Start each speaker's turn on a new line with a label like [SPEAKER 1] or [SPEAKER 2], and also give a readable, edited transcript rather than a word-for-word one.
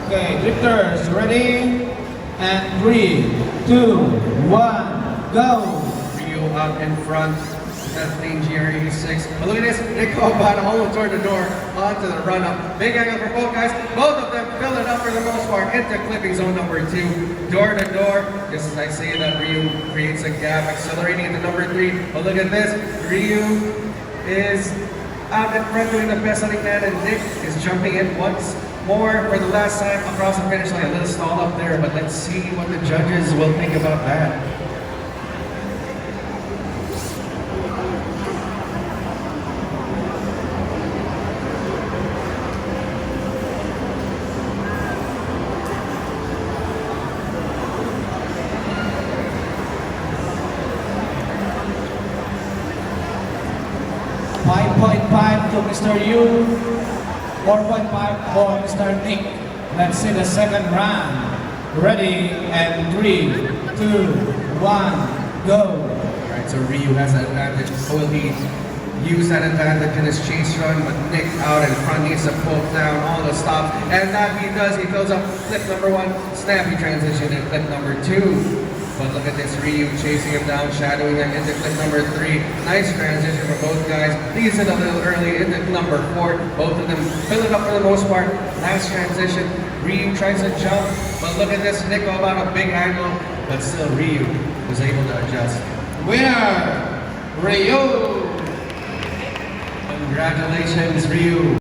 [SPEAKER 1] Okay, drifters, ready? And 3, 2, 1, go!
[SPEAKER 2] Ryu up in front. Kathleen GR86. But look at this. Nick Obata almost toward the door onto the run up. Big angle for both guys. Both of them fill it up for the most part into clipping zone number 2. Door to door. Just as I say that, Ryu creates a gap, accelerating into number 3. But look at this. Ryu is out in front doing the best that he can, and Nick is jumping in once more for the last time across the finish line. A little stall up there, but let's see what the judges will think about that.
[SPEAKER 1] .5 to Mr. Yu, 4.5 for Mr. Nick. Let's see the second round. Ready, and 3, 2, 1, go.
[SPEAKER 2] Alright, so Ryu has that advantage. Will he use that advantage in his chase run? But Nick out in front needs to pull down all the stops. And that he does. He fills up clip number 1. Snappy transition in clip number 2. But look at this, Ryu chasing him down, shadowing him into clip number 3. Nice transition for both guys. Leaves it a little early into number 4. Both of them fill it up for the most part. Nice transition. Ryu tries to jump, but look at this, Nick about a big angle, but still Ryu was able to adjust.
[SPEAKER 1] Winner, Ryu!
[SPEAKER 2] Congratulations, Ryu.